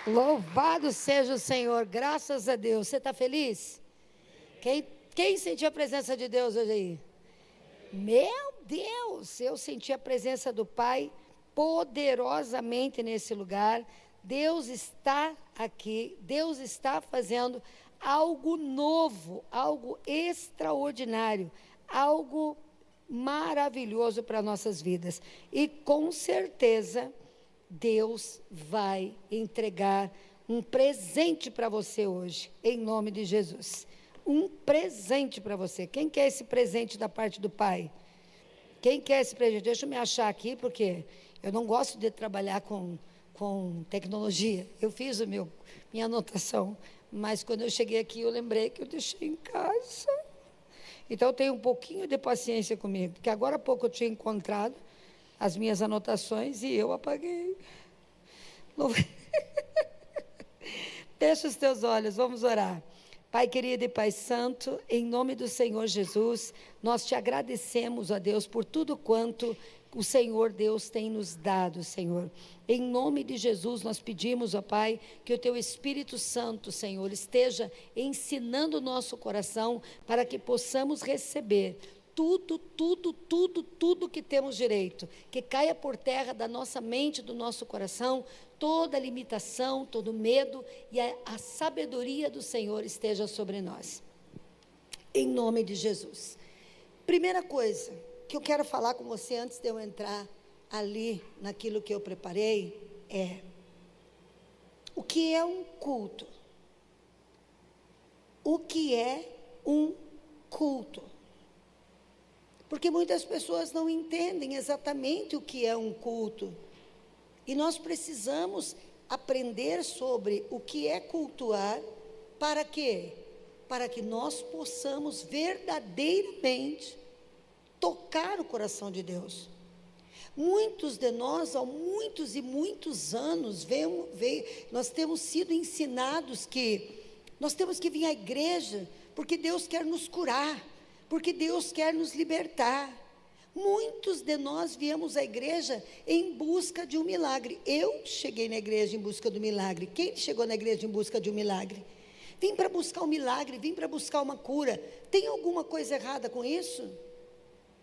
Louvado seja o Senhor, graças a Deus. Você está feliz? Quem sentiu a presença de Deus hoje aí? Meu Deus, eu senti a presença do Pai poderosamente nesse lugar. Deus está aqui, Deus está fazendo algo novo, algo extraordinário, algo maravilhoso para nossas vidas. E com certeza Deus vai entregar um presente para você hoje, em nome de Jesus. Um presente para você. Quem quer esse presente da parte do Pai? Quem quer esse presente? Deixa eu me achar aqui, porque eu não gosto de trabalhar com tecnologia. Eu fiz minha anotação, mas quando eu cheguei aqui, eu lembrei que eu deixei em casa. Então, tenha um pouquinho de paciência comigo, porque agora há pouco eu tinha encontrado as minhas anotações e eu apaguei. Fecha os teus olhos, vamos orar. Pai querido e Pai santo, em nome do Senhor Jesus, nós te agradecemos, ó Deus, por tudo quanto o Senhor Deus tem nos dado, Senhor. Em nome de Jesus nós pedimos, ó Pai, que o Teu Espírito Santo, Senhor, esteja ensinando o nosso coração para que possamos receber tudo que temos direito, que caia por terra da nossa mente, do nosso coração, toda limitação, todo medo e a sabedoria do Senhor esteja sobre nós. Em nome de Jesus. Primeira coisa que eu quero falar com você antes de eu entrar ali naquilo que eu preparei é: o que é um culto? O que é um culto? Porque muitas pessoas não entendem exatamente o que é um culto. E nós precisamos aprender sobre o que é cultuar. Para quê? Para que nós possamos verdadeiramente tocar o coração de Deus. Muitos de nós, há muitos e muitos anos, nós temos sido ensinados que nós temos que vir à igreja porque Deus quer nos curar, porque Deus quer nos libertar. Muitos de nós viemos à igreja em busca de um milagre. Eu cheguei na igreja em busca do milagre. Quem chegou na igreja em busca de um milagre? Vim para buscar um milagre, vim para buscar uma cura. Tem alguma coisa errada com isso?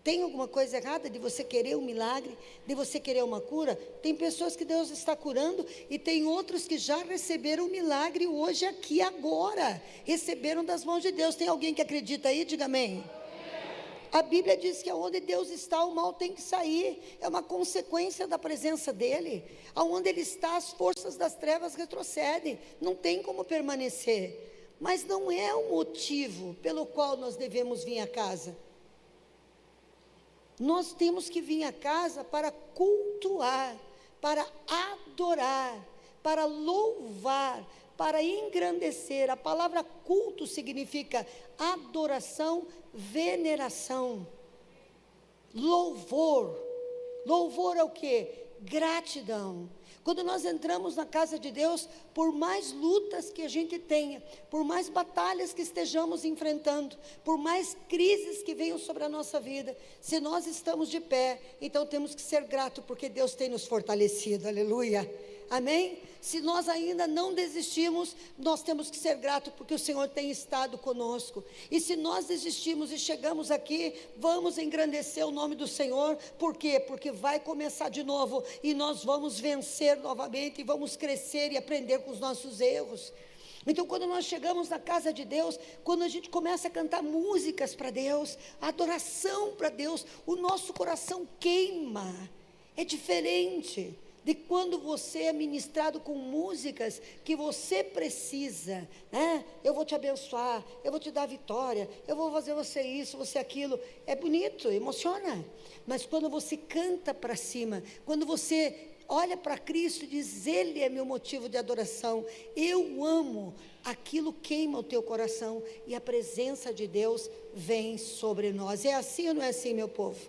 Tem alguma coisa errada de você querer um milagre, de você querer uma cura? Tem pessoas que Deus está curando e tem outros que já receberam o milagre hoje, aqui, agora. Receberam das mãos de Deus. Tem alguém que acredita aí? Diga amém. A Bíblia diz que aonde Deus está, o mal tem que sair. É uma consequência da presença dEle. Aonde Ele está, as forças das trevas retrocedem. Não tem como permanecer. Mas não é o motivo pelo qual nós devemos vir a casa. Nós temos que vir a casa para cultuar, para adorar, para louvar, para engrandecer. A palavra culto significa adoração, veneração, louvor. Louvor é o quê? Gratidão. Quando nós entramos na casa de Deus, por mais lutas que a gente tenha, por mais batalhas que estejamos enfrentando, por mais crises que venham sobre a nossa vida, se nós estamos de pé, então temos que ser gratos, porque Deus tem nos fortalecido, aleluia, amém? Se nós ainda não desistimos, nós temos que ser gratos, porque o Senhor tem estado conosco. E se nós desistimos e chegamos aqui, vamos engrandecer o nome do Senhor. Por quê? Porque vai começar de novo, e nós vamos vencer novamente, e vamos crescer e aprender com os nossos erros. Então, quando nós chegamos na casa de Deus, quando a gente começa a cantar músicas para Deus, adoração para Deus, o nosso coração queima. É diferente de quando você é ministrado com músicas que você precisa, né? Eu vou te abençoar, eu vou te dar vitória, eu vou fazer você isso, você aquilo. É bonito, emociona. Mas quando você canta para cima, quando você olha para Cristo e diz: Ele é meu motivo de adoração, eu amo, aquilo queima o teu coração e a presença de Deus vem sobre nós. É assim ou não é assim, meu povo?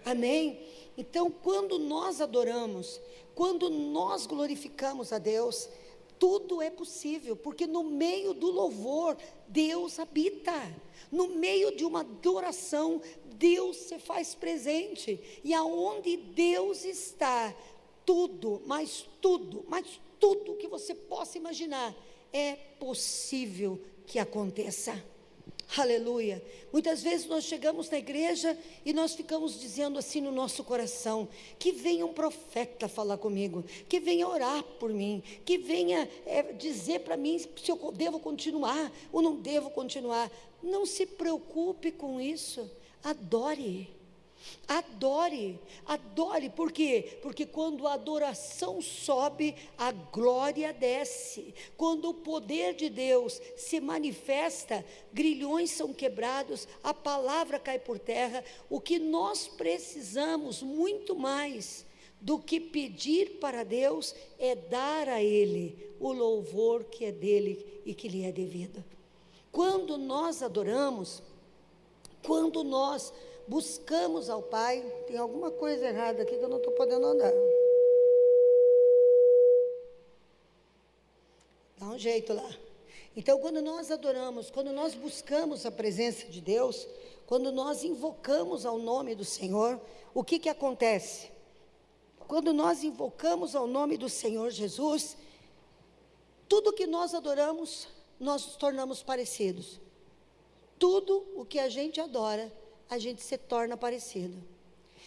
Amém? Então, quando nós adoramos, quando nós glorificamos a Deus, tudo é possível, porque no meio do louvor, Deus habita. No meio de uma adoração, Deus se faz presente. E aonde Deus está, tudo, mas tudo que você possa imaginar, é possível que aconteça. Aleluia. Muitas vezes nós chegamos na igreja e nós ficamos dizendo assim no nosso coração: que venha um profeta falar comigo, que venha orar por mim, que venha dizer para mim se eu devo continuar ou não devo continuar. Não se preocupe com isso, adore. Adore, por quê? Porque quando a adoração sobe, a glória desce. Quando o poder de Deus se manifesta, grilhões são quebrados, a palavra cai por terra. O que nós precisamos, muito mais do que pedir para Deus, é dar a Ele o louvor que é dele e que lhe é devido. Quando nós adoramos, quando nós buscamos ao Pai, tem alguma coisa errada aqui que eu não estou podendo andar. Dá um jeito lá. Então, quando nós adoramos, quando nós buscamos a presença de Deus, quando nós invocamos ao nome do Senhor, o que acontece? Quando nós invocamos ao nome do Senhor Jesus, tudo que nós adoramos, nós nos tornamos parecidos. Tudo o que a gente adora, a gente se torna parecido.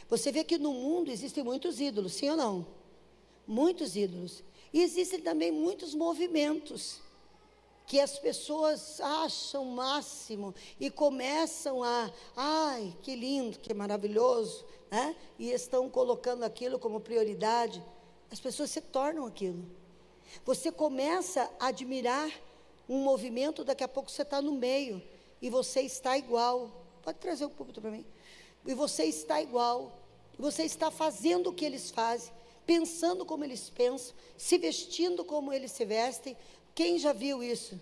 Você vê que no mundo existem muitos ídolos, sim ou não? Muitos ídolos. E existem também muitos movimentos que as pessoas acham o máximo e começam ai, que lindo, que maravilhoso, né? E estão colocando aquilo como prioridade. As pessoas se tornam aquilo. Você começa a admirar um movimento, daqui a pouco você está no meio e você está igual. Pode trazer o púlpito para mim. E você está igual. Você está fazendo o que eles fazem, pensando como eles pensam, se vestindo como eles se vestem. Quem já viu isso?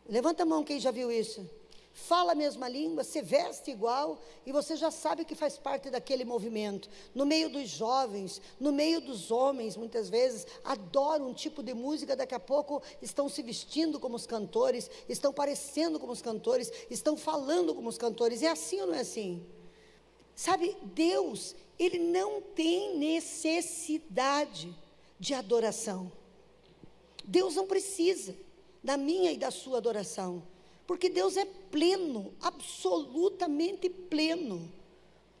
Levanta a mão quem já viu isso. Fala a mesma língua, se veste igual, e você já sabe que faz parte daquele movimento. No meio dos jovens, no meio dos homens, muitas vezes, adoram um tipo de música, daqui a pouco estão se vestindo como os cantores, estão parecendo como os cantores, estão falando como os cantores. É assim ou não é assim? Sabe, Deus, Ele não tem necessidade de adoração. Deus não precisa da minha e da sua adoração, porque Deus é pleno, absolutamente pleno.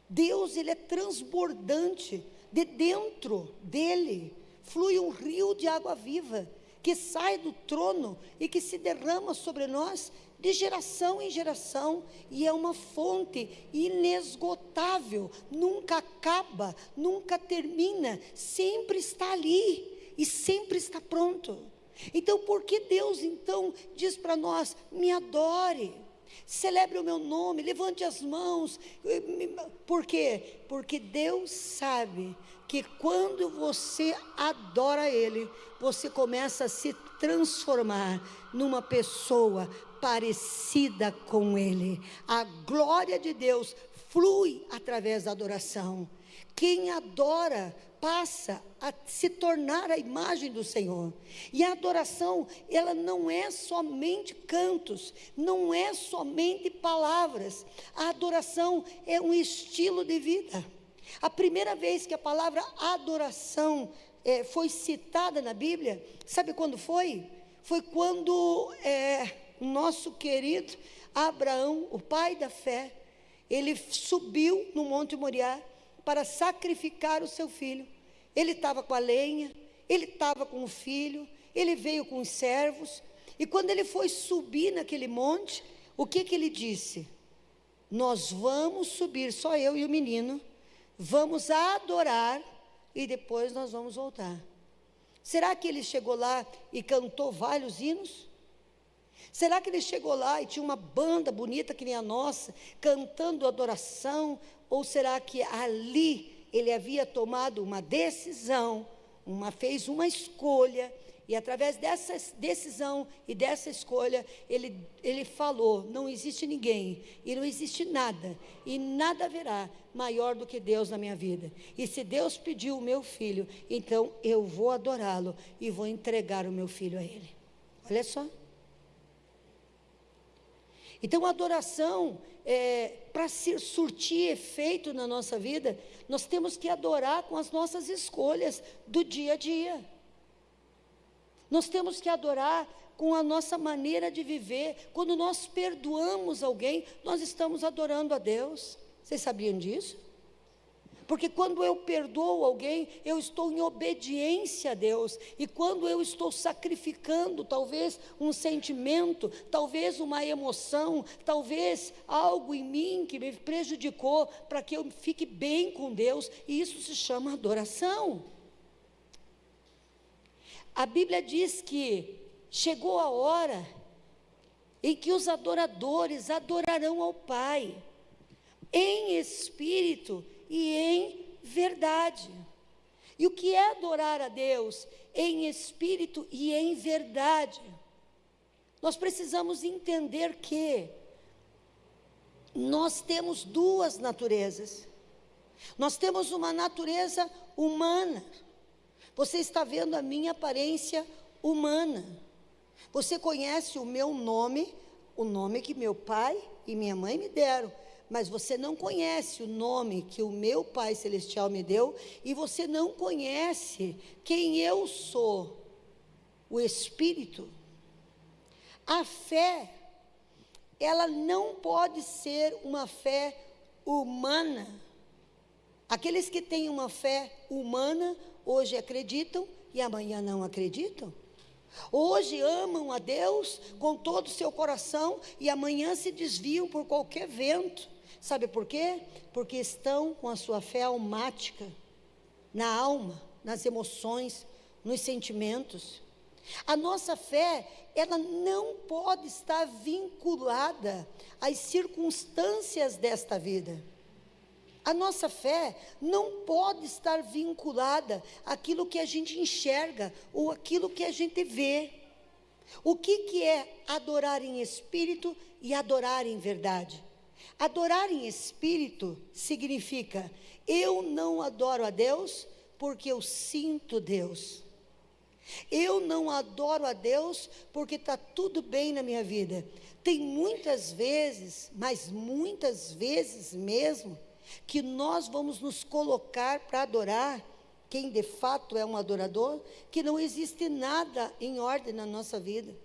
Deus, Ele é transbordante. De dentro dEle flui um rio de água viva, que sai do trono e que se derrama sobre nós de geração em geração, e é uma fonte inesgotável, nunca acaba, nunca termina, sempre está ali e sempre está pronto. Então, por que Deus então diz para nós: me adore, celebre o meu nome, levante as mãos? Por quê? Porque Deus sabe que quando você adora Ele, você começa a se transformar numa pessoa parecida com Ele. A glória de Deus flui através da adoração. Quem adora passa a se tornar a imagem do Senhor. E a adoração, ela não é somente cantos, não é somente palavras. A adoração é um estilo de vida. A primeira vez que a palavra adoração foi citada na Bíblia, sabe quando foi? Foi quando o nosso querido Abraão, o pai da fé, ele subiu no Monte Moriá para sacrificar o seu filho. Ele estava com a lenha, ele estava com o filho, ele veio com os servos, e quando ele foi subir naquele monte, o que ele disse? Nós vamos subir, só eu e o menino, vamos adorar, e depois nós vamos voltar. Será que ele chegou lá e cantou vários hinos? Será que ele chegou lá e tinha uma banda bonita que nem a nossa, cantando adoração? Ou será que ali ele havia tomado uma decisão, fez uma escolha, e através dessa decisão e dessa escolha, ele falou: não existe ninguém, e não existe nada, e nada haverá maior do que Deus na minha vida. E se Deus pediu o meu filho, então eu vou adorá-lo, e vou entregar o meu filho a Ele. Olha só. Então, a adoração, para surtir efeito na nossa vida, nós temos que adorar com as nossas escolhas do dia a dia. Nós temos que adorar com a nossa maneira de viver. Quando nós perdoamos alguém, nós estamos adorando a Deus. Vocês sabiam disso? Porque quando eu perdoo alguém, eu estou em obediência a Deus. E quando eu estou sacrificando, talvez um sentimento, talvez uma emoção, talvez algo em mim que me prejudicou, para que eu fique bem com Deus, e isso se chama adoração. A Bíblia diz que chegou a hora em que os adoradores adorarão ao Pai, em espírito e em verdade. E o que é adorar a Deus em espírito e em verdade? Nós precisamos entender que nós temos duas naturezas. Nós temos uma natureza humana. Você está vendo a minha aparência humana. Você conhece o meu nome, o nome que meu pai e minha mãe me deram. Mas você não conhece o nome que o meu Pai Celestial me deu, e você não conhece quem eu sou, o Espírito. A fé, ela não pode ser uma fé humana. Aqueles que têm uma fé humana, hoje acreditam e amanhã não acreditam. Hoje amam a Deus com todo o seu coração e amanhã se desviam por qualquer vento. Sabe por quê? Porque estão com a sua fé almática, na alma, nas emoções, nos sentimentos. A nossa fé, ela não pode estar vinculada às circunstâncias desta vida. A nossa fé não pode estar vinculada àquilo que a gente enxerga ou àquilo que a gente vê. O que é adorar em espírito e adorar em verdade? Adorar em espírito significa, eu não adoro a Deus porque eu sinto Deus. Eu não adoro a Deus porque está tudo bem na minha vida. Tem muitas vezes, mas muitas vezes mesmo, que nós vamos nos colocar para adorar quem de fato é um adorador, que não existe nada em ordem na nossa vida.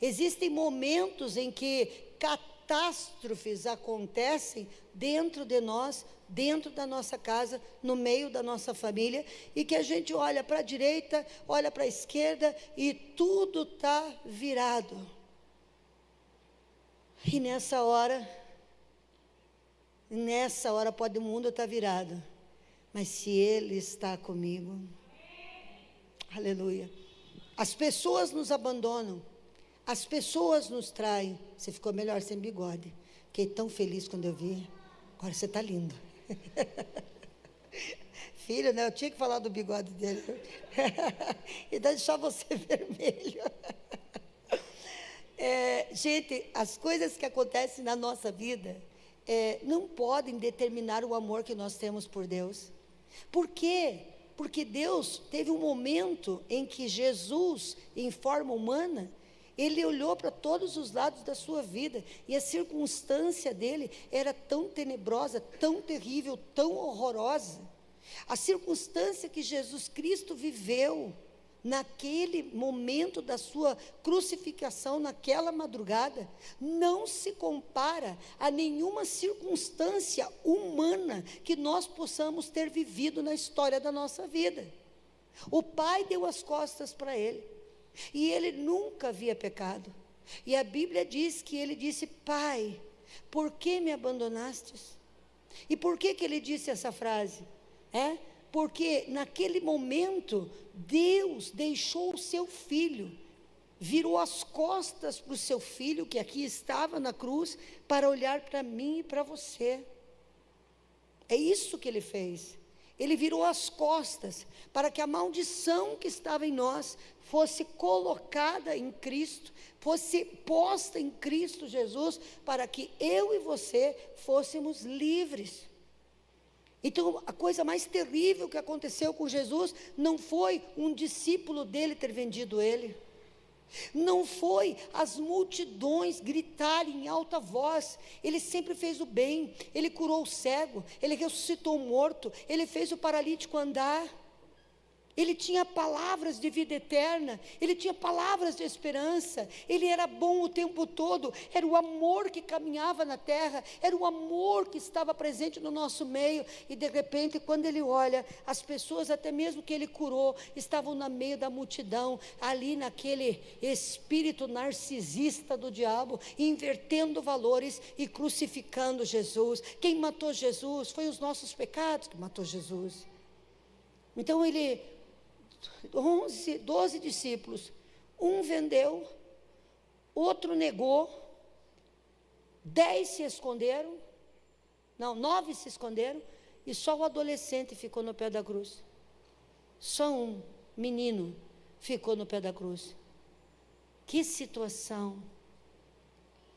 Existem momentos em que catástrofes acontecem dentro de nós, dentro da nossa casa, no meio da nossa família, e que a gente olha para a direita, olha para a esquerda e tudo está virado. E nessa hora pode o mundo estar virado, mas se Ele está comigo, aleluia. As pessoas nos abandonam, as pessoas nos traem. Você ficou melhor sem bigode. Fiquei tão feliz quando eu vi. Agora você está lindo. Filho, né? Eu tinha que falar do bigode dele. E deixar você vermelho. Gente, as coisas que acontecem na nossa vida não podem determinar o amor que nós temos por Deus. Por quê? Porque Deus teve um momento em que Jesus, em forma humana, Ele olhou para todos os lados da sua vida, e a circunstância dele era tão tenebrosa, tão terrível, tão horrorosa. A circunstância que Jesus Cristo viveu naquele momento da sua crucificação, naquela madrugada, não se compara a nenhuma circunstância humana que nós possamos ter vivido na história da nossa vida. O Pai deu as costas para ele, e ele nunca havia pecado, e a Bíblia diz que ele disse: Pai, por que me abandonastes? E por que ele disse essa frase? Porque naquele momento Deus deixou o seu filho, virou as costas para o seu filho, que aqui estava na cruz, para olhar para mim e para você. É isso que ele fez. Ele virou as costas para que a maldição que estava em nós fosse colocada em Cristo, fosse posta em Cristo Jesus, para que eu e você fôssemos livres. Então, a coisa mais terrível que aconteceu com Jesus não foi um discípulo dele ter vendido ele, Não foi as multidões gritarem em alta voz. Ele sempre fez o bem. Ele curou o cego, ele ressuscitou o morto, ele fez o paralítico andar. Ele tinha palavras de vida eterna, ele tinha palavras de esperança, ele era bom o tempo todo, era o amor que caminhava na terra, era o amor que estava presente no nosso meio. E de repente, quando ele olha, as pessoas até mesmo que ele curou, estavam no meio da multidão, ali naquele espírito narcisista do diabo, invertendo valores e crucificando Jesus. Quem matou Jesus? Foi os nossos pecados que matou Jesus. Então ele... 12 discípulos, um vendeu, outro negou, 10 se esconderam, não, 9 se esconderam, e só o adolescente ficou no pé da cruz. Só um menino ficou no pé da cruz. Que situação!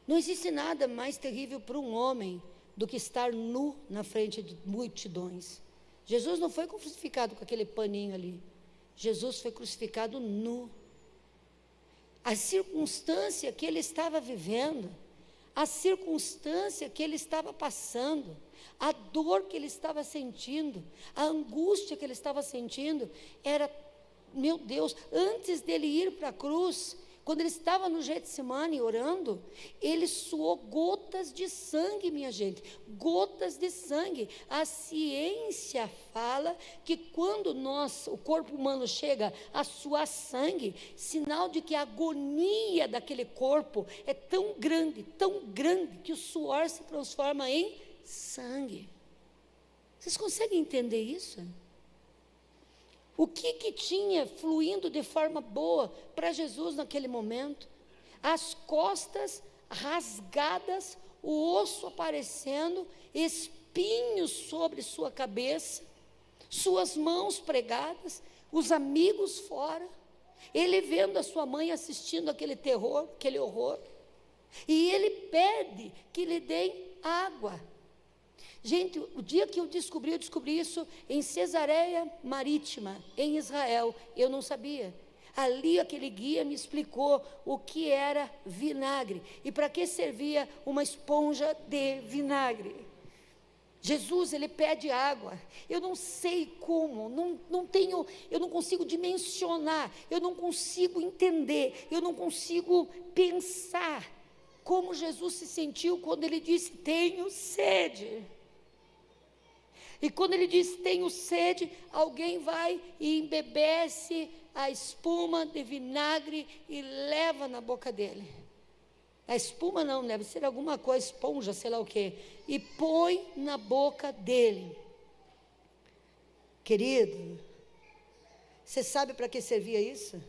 Não existe nada mais terrível para um homem do que estar nu na frente de multidões. Jesus não foi crucificado com aquele paninho ali. Jesus foi crucificado nu. A circunstância que ele estava vivendo, a circunstância que ele estava passando, a dor que ele estava sentindo, a angústia que ele estava sentindo, era, meu Deus, antes dele ir para a cruz, quando ele estava no Getsemane orando, ele suou gotas de sangue, minha gente, gotas de sangue. A ciência fala que quando o corpo humano chega a suar sangue, sinal de que a agonia daquele corpo é tão grande, que o suor se transforma em sangue. Vocês conseguem entender isso? O que tinha fluindo de forma boa para Jesus naquele momento? As costas rasgadas, o osso aparecendo, espinhos sobre sua cabeça, suas mãos pregadas, os amigos fora, ele vendo a sua mãe assistindo aquele terror, aquele horror, e ele pede que lhe deem água. Gente, o dia que eu descobri isso em Cesareia Marítima, em Israel, eu não sabia. Ali aquele guia me explicou o que era vinagre e para que servia uma esponja de vinagre. Jesus, ele pede água. Eu não sei como, eu não consigo dimensionar, eu não consigo entender, eu não consigo pensar como Jesus se sentiu quando ele disse: tenho sede. E quando ele diz tenho sede, alguém vai e embebece a espuma de vinagre e leva na boca dele. A espuma não, deve ser alguma coisa, esponja, sei lá o quê. E põe na boca dele. Querido, você sabe para que servia isso?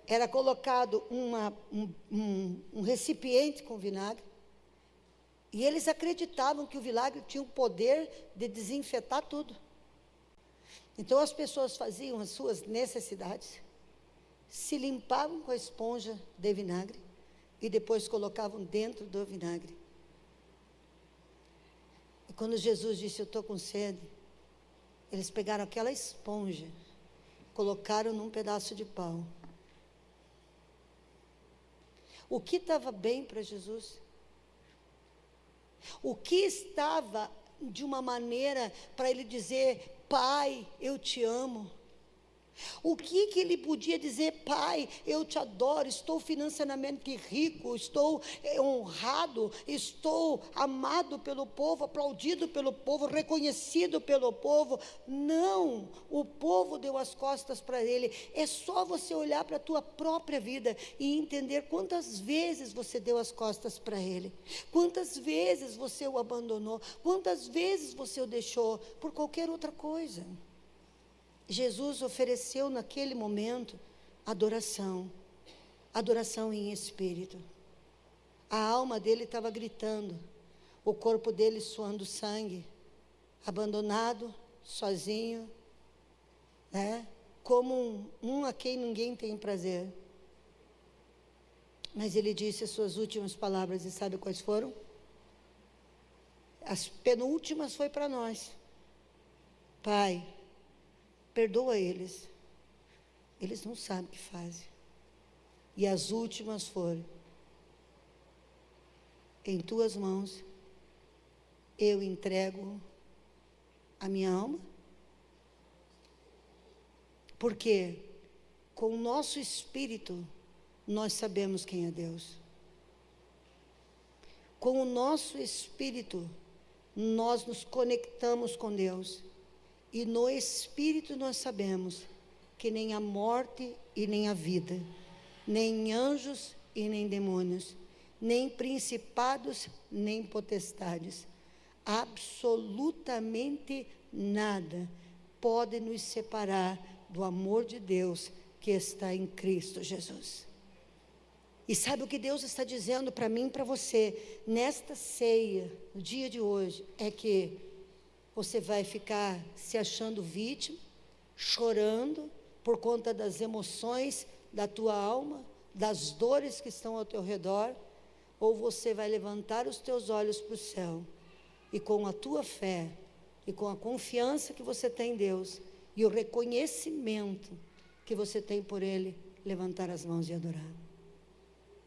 Era colocado um recipiente com vinagre. E eles acreditavam que o vinagre tinha o poder de desinfetar tudo. Então as pessoas faziam as suas necessidades, se limpavam com a esponja de vinagre e depois colocavam dentro do vinagre. E quando Jesus disse: eu estou com sede, eles pegaram aquela esponja, colocaram num pedaço de pau. O que estava bem para Jesus? O que estava de uma maneira para ele dizer: Pai, eu te amo? O que ele podia dizer? Pai, eu te adoro, estou financeiramente rico, estou honrado, estou amado pelo povo, aplaudido pelo povo, reconhecido pelo povo. Não, o povo deu as costas para ele. É só você olhar para a tua própria vida e entender quantas vezes você deu as costas para ele, quantas vezes você o abandonou, quantas vezes você o deixou por qualquer outra coisa. Jesus ofereceu naquele momento adoração em espírito. A alma dele estava gritando, o corpo dele suando sangue, abandonado, sozinho, né? Como um a quem ninguém tem prazer. Mas ele disse as suas últimas palavras, e sabe quais foram? As penúltimas foi para nós: Pai, perdoa eles não sabem o que fazem. e as últimas forem: em tuas mãos eu entrego a minha alma. Porque com o nosso espírito nós sabemos quem é Deus. Com o nosso espírito nós nos conectamos com Deus. E no espírito nós sabemos que nem a morte e nem a vida, nem anjos e nem demônios, nem principados, nem potestades, absolutamente nada pode nos separar do amor de Deus que está em Cristo Jesus. E sabe o que Deus está dizendo para mim e para você, nesta ceia, no dia de hoje, é que você vai ficar se achando vítima, chorando por conta das emoções da tua alma, das dores que estão ao teu redor, ou você vai levantar os teus olhos para o céu, e com a tua fé, e com a confiança que você tem em Deus, e o reconhecimento que você tem por Ele, levantar as mãos e adorar.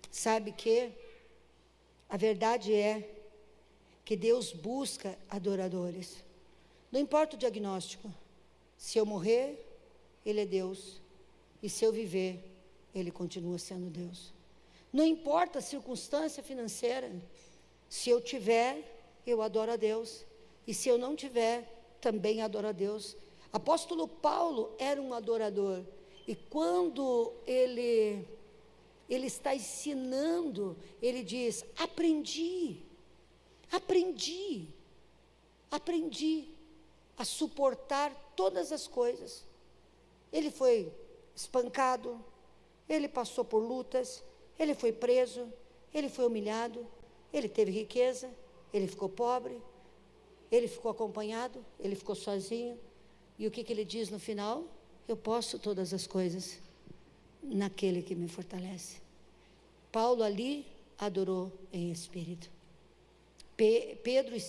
Sabe que a verdade é que Deus busca adoradores. Não importa o diagnóstico, se eu morrer, Ele é Deus, e se eu viver, Ele continua sendo Deus. Não importa a circunstância financeira, se eu tiver, eu adoro a Deus, e se eu não tiver, também adoro a Deus. Apóstolo Paulo era um adorador, e quando ele está ensinando, ele diz: aprendi a suportar todas as coisas. Ele foi espancado, ele passou por lutas, ele foi preso, ele foi humilhado, ele teve riqueza, ele ficou pobre, ele ficou acompanhado, ele ficou sozinho. E o que ele diz no final? Eu posso todas as coisas naquele que me fortalece. Paulo ali adorou em espírito.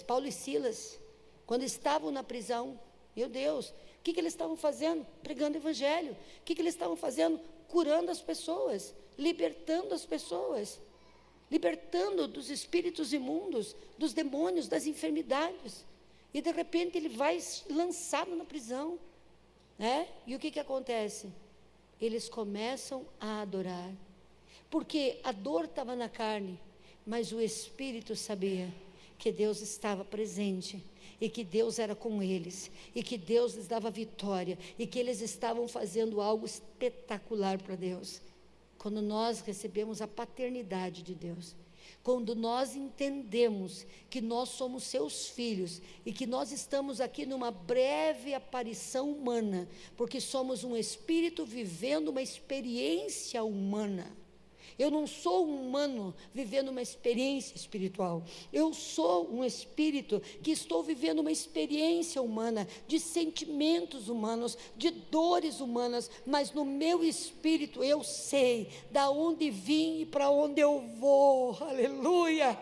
Paulo e Silas, quando estavam na prisão, meu Deus, o que eles estavam fazendo? Pregando o evangelho. O que eles estavam fazendo? Curando as pessoas, libertando as pessoas, libertando dos espíritos imundos, dos demônios, das enfermidades. E de repente ele vai lançado na prisão, né? E o que acontece? Eles começam a adorar, porque a dor estava na carne, mas o espírito sabia que Deus estava presente, e que Deus era com eles, e que Deus lhes dava vitória, e que eles estavam fazendo algo espetacular para Deus. Quando nós recebemos a paternidade de Deus, quando nós entendemos que nós somos seus filhos, e que nós estamos aqui numa breve aparição humana, porque somos um espírito vivendo uma experiência humana. Eu não sou um humano vivendo uma experiência espiritual. Eu sou um espírito que estou vivendo uma experiência humana, de sentimentos humanos, de dores humanas, mas no meu espírito eu sei da onde vim e para onde eu vou. Aleluia!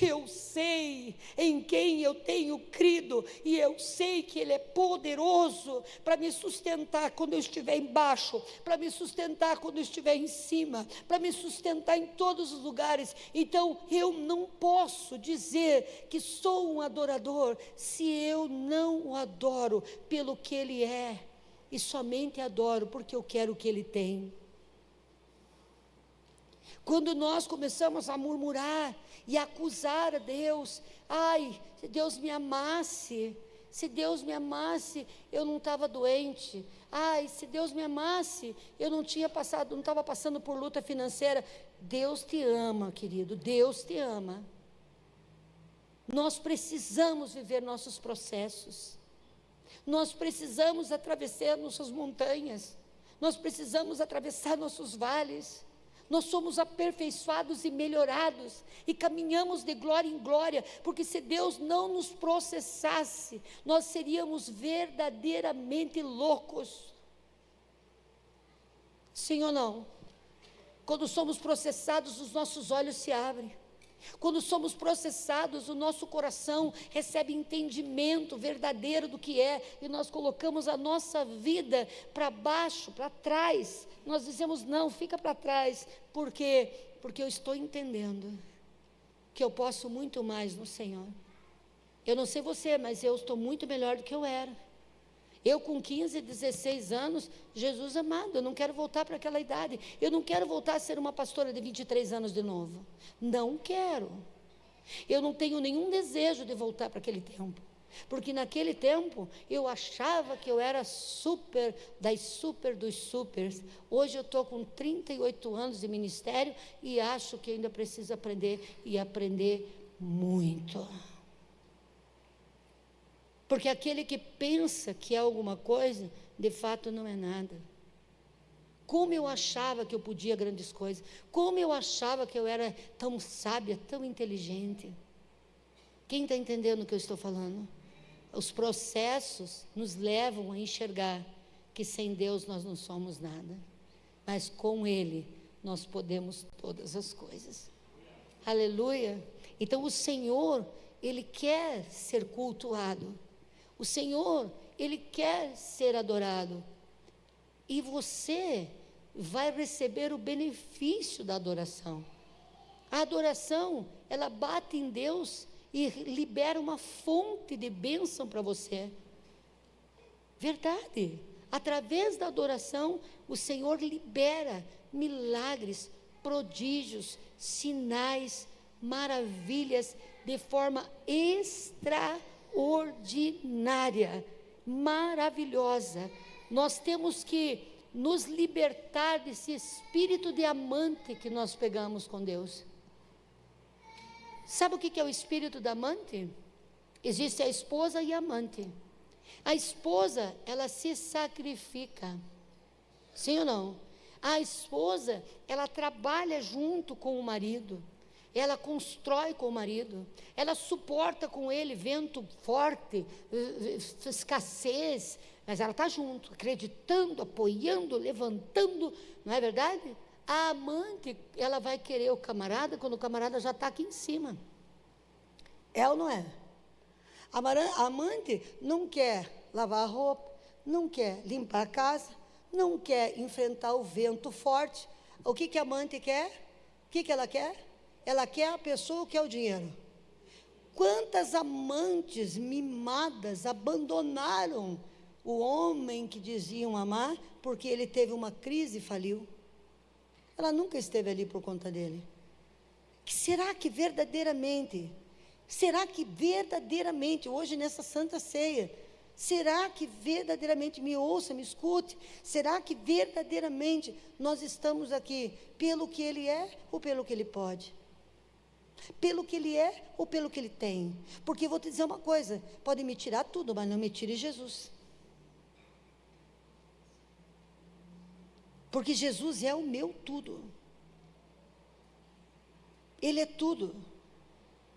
Eu sei em quem eu tenho crido, e eu sei que Ele é poderoso para me sustentar quando eu estiver embaixo, para me sustentar quando eu estiver em cima, para me sustentar em todos os lugares. Então eu não posso dizer que sou um adorador se eu não o adoro pelo que Ele é, e somente adoro porque eu quero o que Ele tem. Quando nós começamos a murmurar e a acusar a Deus: ai, se Deus me amasse, eu não estava doente. Ai, se Deus me amasse, eu não estava passando por luta financeira. Deus te ama, querido, Deus te ama. Nós precisamos viver nossos processos, nós precisamos atravessar nossas montanhas, nós precisamos atravessar nossos vales. Nós somos aperfeiçoados e melhorados, e caminhamos de glória em glória, porque se Deus não nos processasse, nós seríamos verdadeiramente loucos. Sim ou não? Quando somos processados, os nossos olhos se abrem, Quando somos processados, o nosso coração recebe entendimento verdadeiro do que é, e nós colocamos a nossa vida para baixo, para trás. Nós dizemos: não, fica para trás, porque eu estou entendendo que eu posso muito mais no Senhor. Eu não sei você, mas eu estou muito melhor do que eu era. Eu com 15, 16 anos, Jesus amado, eu não quero voltar para aquela idade. Eu não quero voltar a ser uma pastora de 23 anos de novo. Não quero. Eu não tenho nenhum desejo de voltar para aquele tempo. Porque naquele tempo, eu achava que eu era super, dos supers. Hoje eu estou com 38 anos de ministério e acho que ainda preciso aprender, e aprender muito. Porque aquele que pensa que é alguma coisa, de fato não é nada. Como eu achava que eu podia grandes coisas, como eu achava que eu era tão sábia, tão inteligente. Quem está entendendo o que eu estou falando? Os processos nos levam a enxergar que sem Deus nós não somos nada, mas com Ele nós podemos todas as coisas. Aleluia! Então o Senhor, Ele quer ser cultuado. O Senhor, Ele quer ser adorado, e você vai receber o benefício da adoração. A adoração, ela bate em Deus e libera uma fonte de bênção para você. Verdade. Através da adoração, o Senhor libera milagres, prodígios, sinais, maravilhas, de forma extraordinária, maravilhosa. Nós temos que nos libertar desse espírito de amante que nós pegamos com Deus. Sabe o que é o espírito da amante? Existe a esposa e a amante. A esposa, ela se sacrifica. Sim ou não? A esposa, ela trabalha junto com o marido. Ela constrói com o marido, ela suporta com ele vento forte, escassez, mas ela está junto, acreditando, apoiando, levantando, não é verdade? A amante, ela vai querer o camarada quando o camarada já está aqui em cima. É ou não é? A amante não quer lavar a roupa, não quer limpar a casa, não quer enfrentar o vento forte. O que a amante quer? O que ela quer? Ela quer a pessoa que quer o dinheiro. Quantas amantes mimadas abandonaram o homem que diziam amar, porque ele teve uma crise e faliu? Ela nunca esteve ali por conta dele. Será que verdadeiramente, hoje nessa Santa Ceia, será que verdadeiramente, me ouça, me escute, será que verdadeiramente nós estamos aqui pelo que Ele é ou pelo que Ele pode? Pelo que Ele é ou pelo que Ele tem? Porque vou te dizer uma coisa, pode me tirar tudo, mas não me tire Jesus. Porque Jesus é o meu tudo. Ele é tudo.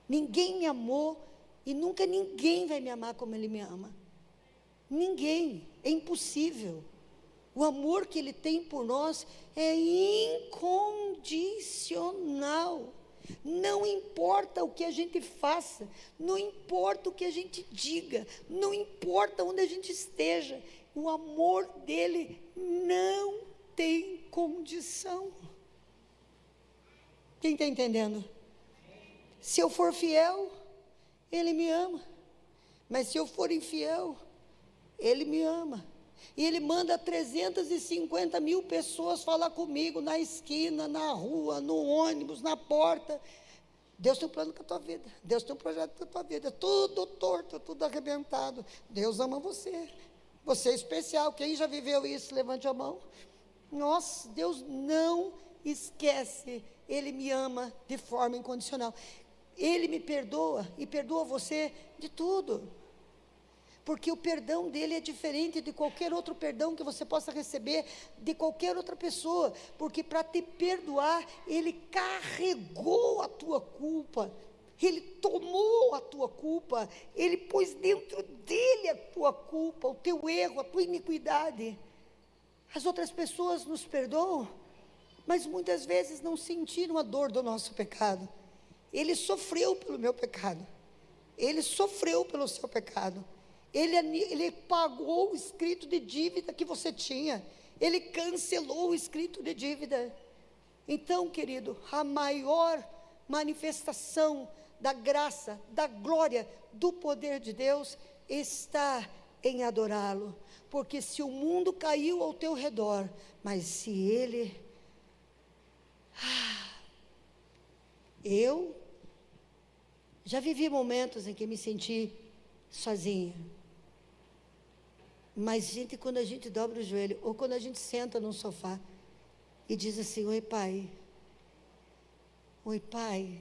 Ninguém me amou e nunca ninguém vai me amar como Ele me ama. Ninguém, é impossível. O amor que Ele tem por nós é incondicional. Não importa o que a gente faça, não importa o que a gente diga, não importa onde a gente esteja, o amor dele não tem condição. Quem está entendendo? Se eu for fiel, Ele me ama, mas se eu for infiel, Ele me ama. E Ele manda 350 mil pessoas falar comigo na esquina, na rua, no ônibus, na porta. Deus tem um plano com a tua vida. Deus tem um projeto com a tua vida. Tudo torto, tudo arrebentado. Deus ama você. Você é especial. Quem já viveu isso? Levante a mão. Nossa, Deus não esquece. Ele me ama de forma incondicional. Ele me perdoa e perdoa você de tudo. Porque o perdão dele é diferente de qualquer outro perdão que você possa receber de qualquer outra pessoa. Porque para te perdoar, ele carregou a tua culpa, ele tomou a tua culpa, ele pôs dentro dele a tua culpa, o teu erro, a tua iniquidade. As outras pessoas nos perdoam, mas muitas vezes não sentiram a dor do nosso pecado. Ele sofreu pelo meu pecado. Ele sofreu pelo seu pecado. Ele pagou o escrito de dívida que você tinha. Ele cancelou o escrito de dívida. Então, querido, a maior manifestação da graça, da glória, do poder de Deus está em adorá-lo. Porque se o mundo caiu ao teu redor, mas se Ele... Eu já vivi momentos em que me senti sozinha. Mas, gente, quando a gente dobra o joelho, ou quando a gente senta num sofá e diz assim: oi, Pai. Oi, Pai.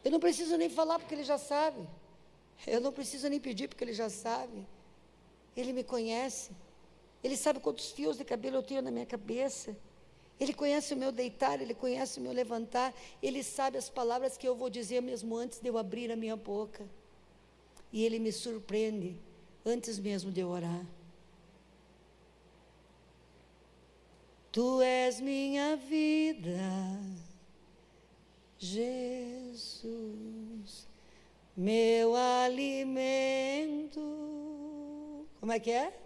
Eu não preciso nem falar porque Ele já sabe. Eu não preciso nem pedir porque Ele já sabe. Ele me conhece. Ele sabe quantos fios de cabelo eu tenho na minha cabeça. Ele conhece o meu deitar, Ele conhece o meu levantar. Ele sabe as palavras que eu vou dizer mesmo antes de eu abrir a minha boca. E Ele me surpreende antes mesmo de eu orar. Tu és minha vida, Jesus, meu alimento. Como é que é?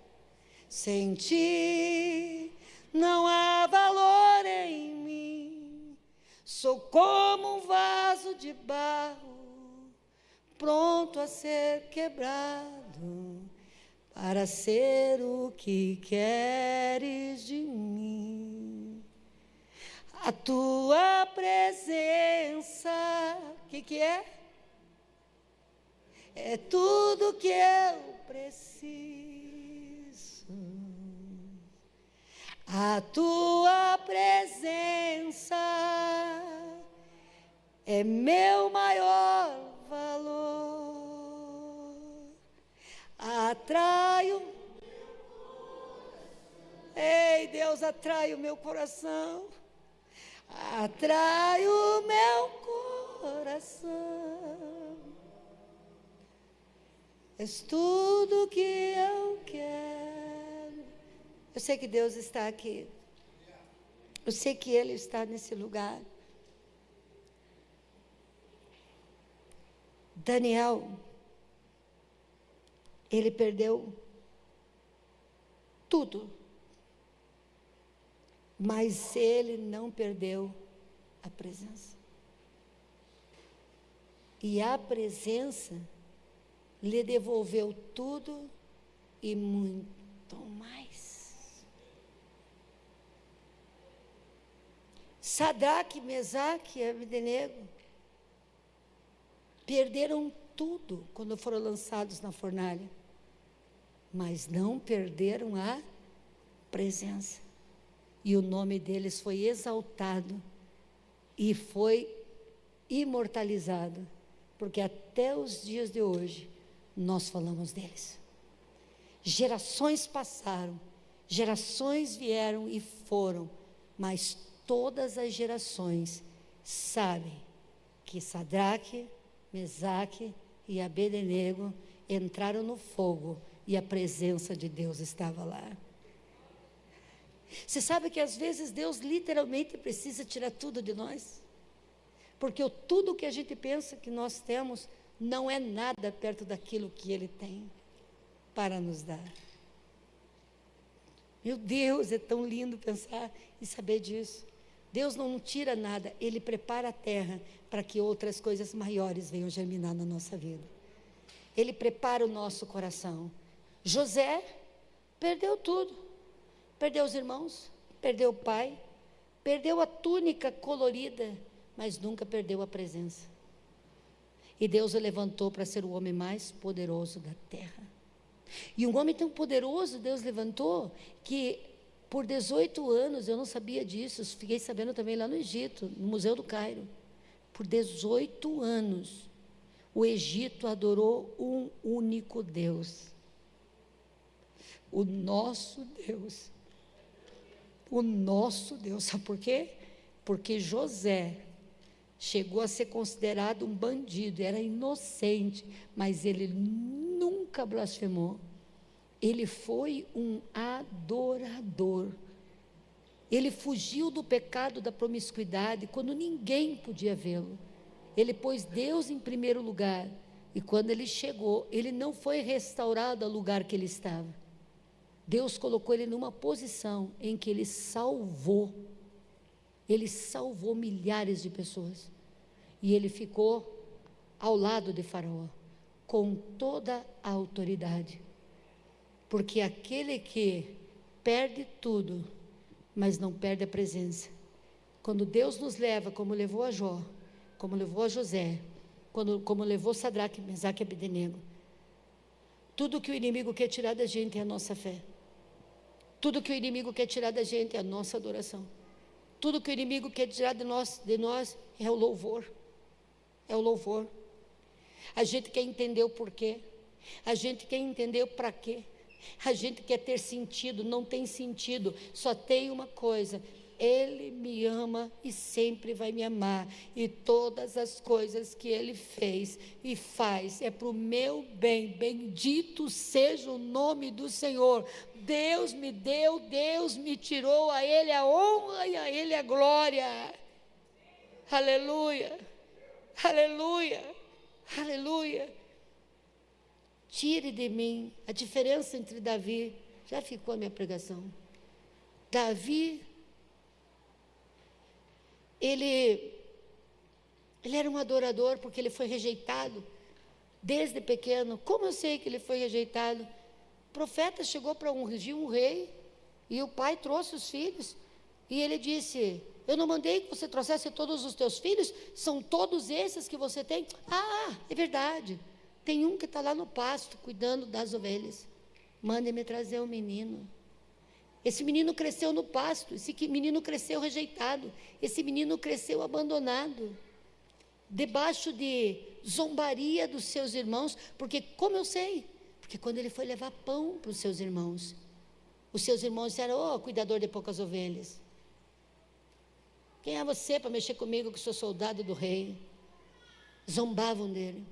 Sem ti não há valor em mim. Sou como um vaso de barro, pronto a ser quebrado, para ser o que queres de mim. A tua presença, o que é? É tudo que eu preciso. A tua presença é meu maior valor. Atrai o... Ei, Deus, atrai o meu coração. Atrai o meu coração. És tudo que eu quero. Eu sei que Deus está aqui. Eu sei que Ele está nesse lugar. Daniel, ele perdeu tudo, mas ele não perdeu a presença. E a presença lhe devolveu tudo e muito mais. Sadraque, Mesaque e Abdenego perderam tudo quando foram lançados na fornalha, mas não perderam a presença. E o nome deles foi exaltado e foi imortalizado, porque até os dias de hoje nós falamos deles. Gerações passaram, gerações vieram e foram, mas todas as gerações sabem que Sadraque, Mesaque e Abdenego entraram no fogo e a presença de Deus estava lá. Você sabe que às vezes Deus literalmente precisa tirar tudo de nós? Porque tudo que a gente pensa que nós temos não é nada perto daquilo que Ele tem para nos dar. Meu Deus, é tão lindo pensar e saber disso. Deus não tira nada, Ele prepara a terra para que outras coisas maiores venham germinar na nossa vida. Ele prepara o nosso coração. José perdeu tudo. Perdeu os irmãos, perdeu o pai, perdeu a túnica colorida, mas nunca perdeu a presença. E Deus o levantou para ser o homem mais poderoso da terra. E um homem tão poderoso Deus levantou, que por 18 anos, eu não sabia disso, fiquei sabendo também lá no Egito, no Museu do Cairo. Por 18 anos, o Egito adorou um único Deus. O nosso Deus. O nosso Deus. Sabe por quê? Porque José chegou a ser considerado um bandido, era inocente, mas ele nunca blasfemou. Ele foi um adorador. Ele fugiu do pecado da promiscuidade quando ninguém podia vê-lo. Ele pôs Deus em primeiro lugar. E quando ele chegou, ele não foi restaurado ao lugar que ele estava. Deus colocou ele numa posição em que ele salvou milhares de pessoas. E ele ficou ao lado de Faraó, com toda a autoridade. Porque aquele que perde tudo, mas não perde a presença. Quando Deus nos leva, como levou a Jó, como levou a José, como levou Sadraque, Mesaque e Abdenego, tudo que o inimigo quer tirar da gente é a nossa fé. Tudo que o inimigo quer tirar da gente é a nossa adoração. Tudo que o inimigo quer tirar de nós é o louvor. É o louvor. A gente quer entender o porquê. A gente quer entender o para quê. A gente quer ter sentido, não tem sentido. Só tem uma coisa: Ele me ama e sempre vai me amar. E todas as coisas que Ele fez e faz é para o meu bem. Bendito seja o nome do Senhor. Deus me deu, Deus me tirou, a Ele a honra e a Ele a glória. Aleluia, aleluia, aleluia. Tire de mim a diferença entre Davi. Já ficou a minha pregação. Davi, ele era um adorador porque ele foi rejeitado desde pequeno. Como eu sei que ele foi rejeitado? O profeta chegou para ungir um rei e o pai trouxe os filhos e ele disse: eu não mandei que você trouxesse todos os teus filhos? São todos esses que você tem? Ah, é verdade. Tem um que está lá no pasto cuidando das ovelhas. Mande-me trazer um menino. Esse menino cresceu no pasto, esse menino cresceu rejeitado, esse menino cresceu abandonado, debaixo de zombaria dos seus irmãos, porque como eu sei? Porque quando ele foi levar pão para os seus irmãos disseram: oh, cuidador de poucas ovelhas, quem é você para mexer comigo que sou soldado do rei? Zombavam dele.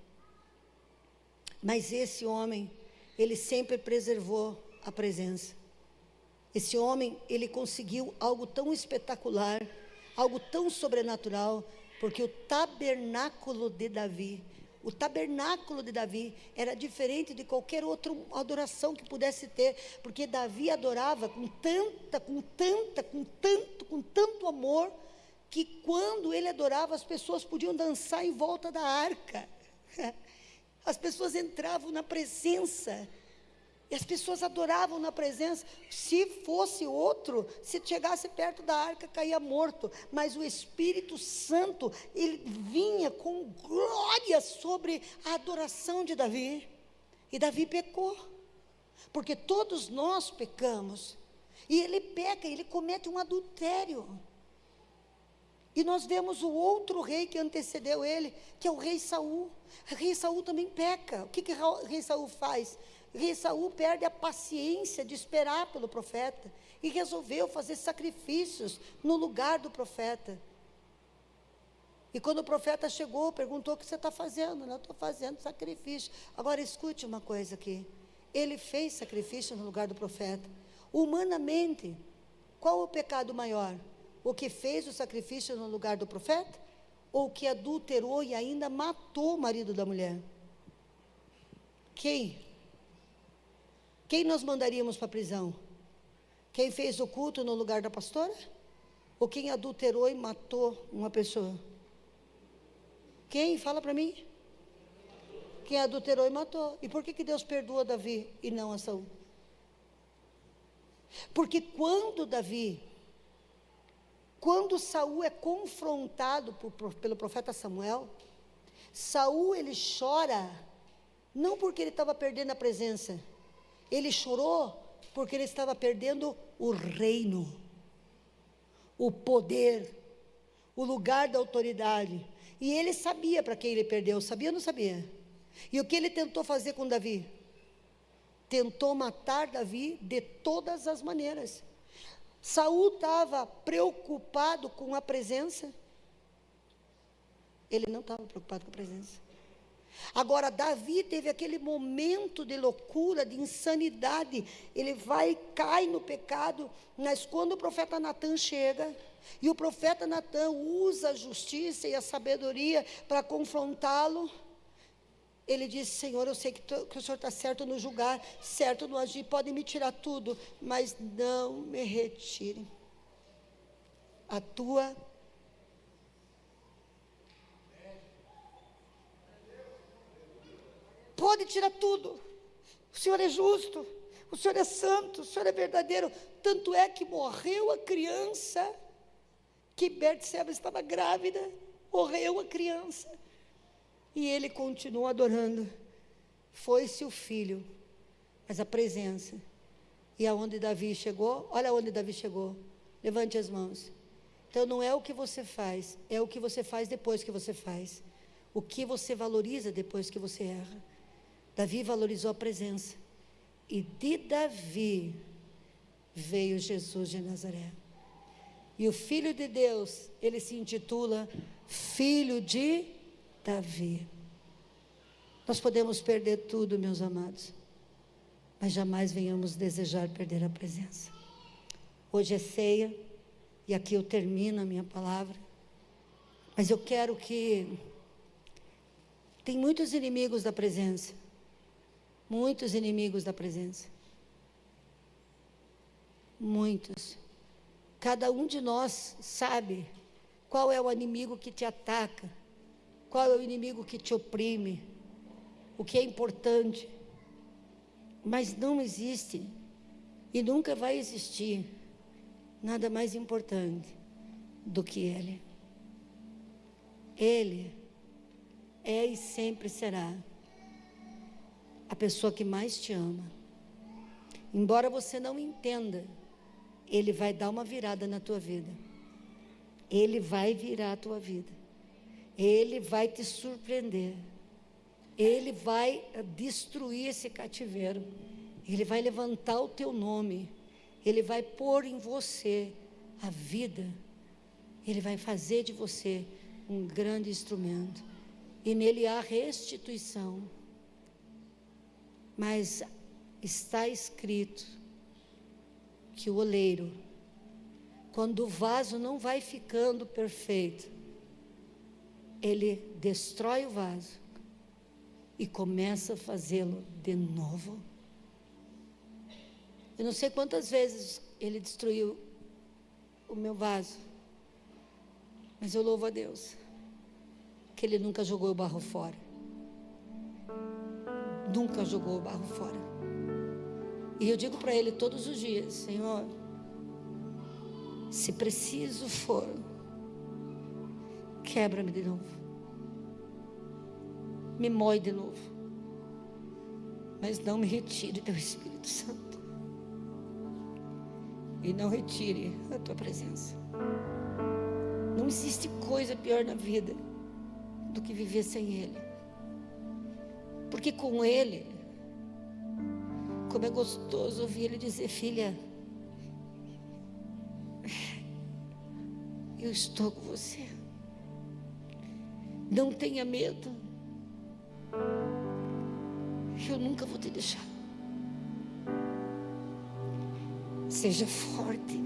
Mas esse homem, ele sempre preservou a presença. Esse homem, ele conseguiu algo tão espetacular, algo tão sobrenatural, porque o tabernáculo de Davi era diferente de qualquer outra adoração que pudesse ter, porque Davi adorava com tanto amor, que quando ele adorava, as pessoas podiam dançar em volta da arca. As pessoas entravam na presença, e as pessoas adoravam na presença. Se fosse outro, se chegasse perto da arca, caía morto. Mas o Espírito Santo, ele vinha com glória sobre a adoração de Davi. E Davi pecou, porque todos nós pecamos. E ele peca, ele comete um adultério. E nós vemos o outro rei que antecedeu ele, que é o rei Saul. O rei Saul também peca. O que o rei Saul faz? O rei Saul perde a paciência de esperar pelo profeta e resolveu fazer sacrifícios no lugar do profeta. E quando o profeta chegou, perguntou: o que você está fazendo? Eu estou fazendo sacrifício. Agora escute uma coisa aqui. Ele fez sacrifício no lugar do profeta. Humanamente, qual o pecado maior? O que fez o sacrifício no lugar do profeta? Ou o que adulterou e ainda matou o marido da mulher? Quem nós mandaríamos para a prisão? Quem fez o culto no lugar da pastora? Ou quem adulterou e matou uma pessoa? Quem? Fala para mim. Quem adulterou e matou. E por que Deus perdoa Davi e não a Saul? Porque quando Saul é confrontado pelo profeta Samuel, Saul, ele chora, não porque ele estava perdendo a presença, ele chorou porque ele estava perdendo o reino, o poder, o lugar da autoridade. E ele sabia para quem ele perdeu, sabia ou não sabia? E o que ele tentou fazer com Davi? Tentou matar Davi de todas as maneiras. Saul estava preocupado com a presença? Ele não estava preocupado com a presença. Agora, Davi teve aquele momento de loucura, de insanidade. Ele vai e cai no pecado. Mas quando o profeta Natan chega, e o profeta Natan usa a justiça e a sabedoria para confrontá-lo, ele diz: Senhor, eu sei que o Senhor está certo no julgar, certo no agir, podem me tirar tudo, mas não me retire a tua. Pode tirar tudo, o Senhor é justo, o Senhor é santo, o Senhor é verdadeiro. Tanto é que morreu a criança, que Betseba estava grávida, morreu a criança, e ele continuou adorando. Foi-se o filho, mas a presença. E aonde Davi chegou? Olha aonde Davi chegou. Levante as mãos. Então não é o que você faz, é o que você faz depois que você faz. O que você valoriza depois que você erra. Davi valorizou a presença. E de Davi veio Jesus de Nazaré. E o Filho de Deus, ele se intitula Filho de Davi. Nós podemos perder tudo, meus amados, mas jamais venhamos desejar perder a presença. Hoje é ceia, e aqui eu termino a minha palavra, mas eu quero que... Tem muitos inimigos da presença, muitos inimigos da presença, muitos. Cada um de nós sabe qual é o inimigo que te ataca, qual é o inimigo que te oprime, o que é importante. Mas não existe e nunca vai existir nada mais importante do que Ele. Ele é e sempre será a pessoa que mais te ama. Embora você não entenda, Ele vai dar uma virada na tua vida. Ele vai virar a tua vida. Ele vai te surpreender. Ele vai destruir esse cativeiro. Ele vai levantar o teu nome. Ele vai pôr em você a vida. Ele vai fazer de você um grande instrumento. E nele há restituição. Mas está escrito que o oleiro, quando o vaso não vai ficando perfeito, ele destrói o vaso e começa a fazê-lo de novo. Eu não sei quantas vezes ele destruiu o meu vaso, mas eu louvo a Deus que Ele nunca jogou o barro fora. Nunca jogou o barro fora. E eu digo para Ele todos os dias: Senhor, se preciso for, quebra-me de novo, me moe de novo, mas não me retire teu Espírito Santo, e não retire a tua presença. Não existe coisa pior na vida do que viver sem Ele, porque com Ele, como é gostoso ouvir Ele dizer: filha, eu estou com você, não tenha medo, eu nunca vou te deixar. Seja forte.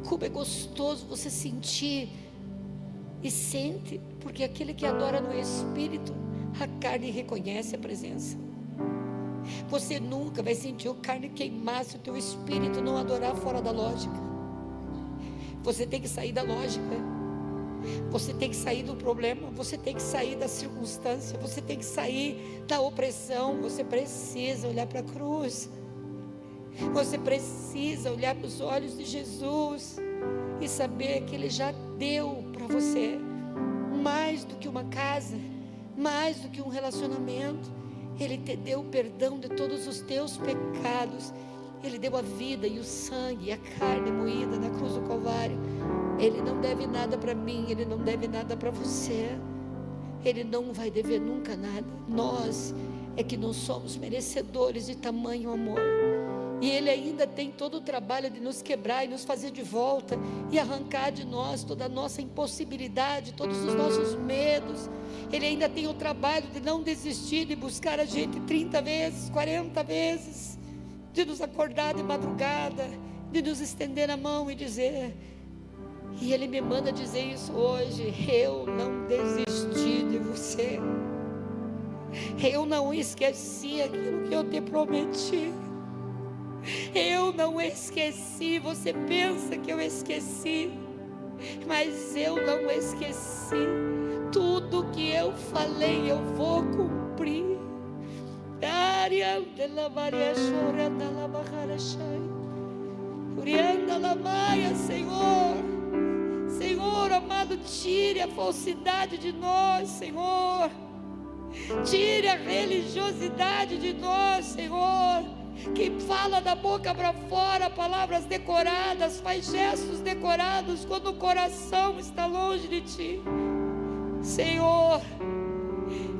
Como é gostoso você sentir e sente, porque aquele que adora no Espírito, a carne reconhece a presença. Você nunca vai sentir a carne queimar se o teu espírito não adorar fora da lógica. Você tem que sair da lógica, você tem que sair do problema, você tem que sair da circunstância, você tem que sair da opressão. Você precisa olhar para a cruz, você precisa olhar para os olhos de Jesus e saber que Ele já deu para você mais do que uma casa, mais do que um relacionamento. Ele te deu o perdão de todos os teus pecados. Ele deu a vida e o sangue e a carne moída na cruz do Calvário. Ele não deve nada para mim, Ele não deve nada para você. Ele não vai dever nunca nada. Nós é que não somos merecedores de tamanho amor. E Ele ainda tem todo o trabalho de nos quebrar e nos fazer de volta e arrancar de nós toda a nossa impossibilidade, todos os nossos medos. Ele ainda tem o trabalho de não desistir, de buscar a gente 30 vezes, 40 vezes, de nos acordar de madrugada, de nos estender a mão e dizer, e Ele me manda dizer isso hoje: eu não desisti de você, eu não esqueci aquilo que eu te prometi. Eu não esqueci. Você pensa que eu esqueci, mas eu não esqueci. Tudo que eu falei eu vou cumprir. Senhor, Senhor amado, tire a falsidade de nós, Senhor. Tire a religiosidade de nós, Senhor, que fala da boca para fora palavras decoradas, faz gestos decorados quando o coração está longe de Ti. Senhor,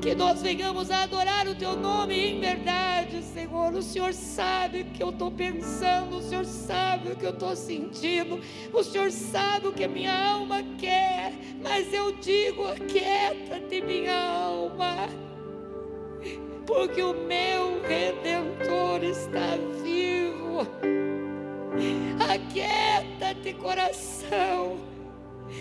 que nós venhamos a adorar o Teu nome em verdade, Senhor. O Senhor sabe o que eu estou pensando, o Senhor sabe o que eu estou sentindo, o Senhor sabe o que a minha alma quer, mas eu digo: aquieta-te, minha alma, porque o meu Redentor está vivo. Aquieta-te, coração,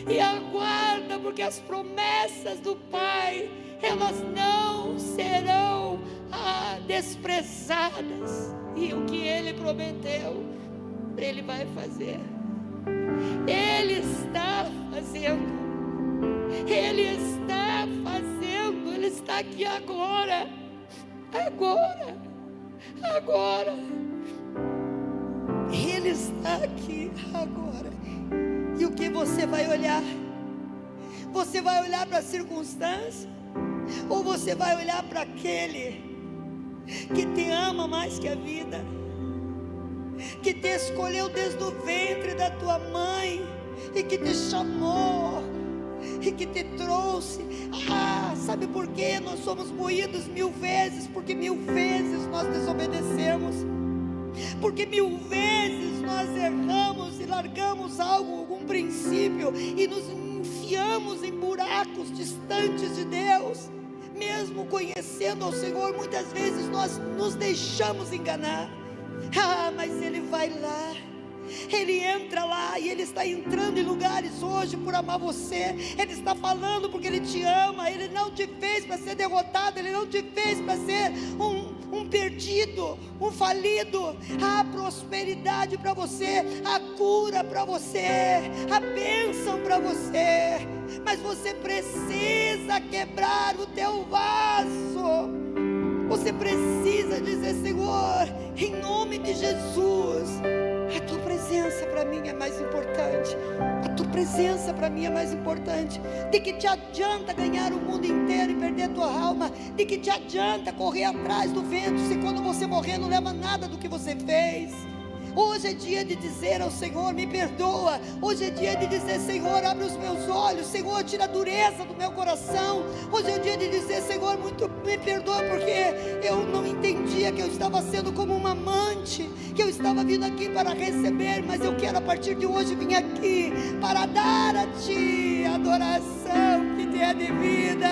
e aguarda, porque as promessas do Pai, elas não serão desprezadas, e o que Ele prometeu, Ele vai fazer. Ele está fazendo, Ele está fazendo, Ele está aqui agora. Agora, Ele está aqui agora. E o que você vai olhar? Você vai olhar para a circunstância, ou você vai olhar para aquele que te ama mais que a vida, que te escolheu desde o ventre da tua mãe, e que te chamou, e que te trouxe? Sabe por quê? Nós somos moídos 1000 vezes, porque 1000 vezes nós desobedecemos, porque 1000 vezes nós erramos e largamos algum princípio e nos enfiamos em buracos distantes de Deus. Mesmo conhecendo ao Senhor, muitas vezes nós nos deixamos enganar. Mas Ele vai lá, Ele entra lá, e Ele está entrando em lugares hoje por amar você. Ele está falando porque Ele te ama. Ele não te fez para ser derrotado, Ele não te fez para ser um perdido, um falido. A prosperidade para você, a cura para você, a bênção para você, mas você precisa quebrar o teu vaso. Você precisa dizer: Senhor, em nome de Jesus, a Tua presença para mim é mais importante. A Tua presença para mim é mais importante. De que te adianta ganhar o mundo inteiro e perder a tua alma? De que te adianta correr atrás do vento, se quando você morrer não leva nada do que você fez? Hoje é dia de dizer ao Senhor: me perdoa. Hoje é dia de dizer: Senhor, abre os meus olhos. Senhor, tira a dureza do meu coração. Hoje é o dia de dizer: Senhor, me perdoa, porque eu não entendia que eu estava sendo como uma amante, que eu estava vindo aqui para receber, mas eu quero a partir de hoje vir aqui para dar a Ti a adoração que te é devida,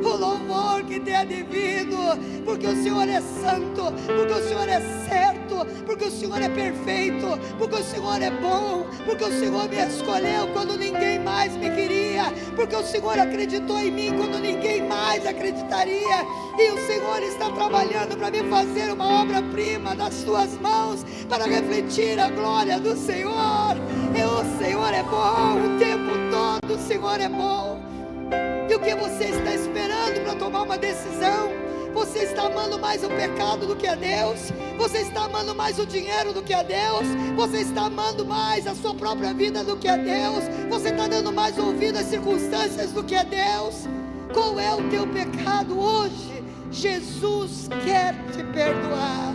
o louvor que te é devido, porque o Senhor é santo, porque o Senhor é certo, porque o Senhor é perfeito, porque o Senhor é bom, porque o Senhor me escolheu quando ninguém mais me queria, porque o Senhor acreditou em mim quando ninguém mais acreditaria, e o Senhor está trabalhando para me fazer uma obra-prima nas suas mãos, para refletir a glória do Senhor. E o Senhor é bom o tempo todo, o Senhor é bom. E o que você está esperando para tomar uma decisão? Você está amando mais o pecado do que a Deus? Você está amando mais o dinheiro do que a Deus? Você está amando mais a sua própria vida do que a Deus? Você está dando mais ouvido às circunstâncias do que a Deus? Qual é o teu pecado hoje? Jesus quer te perdoar.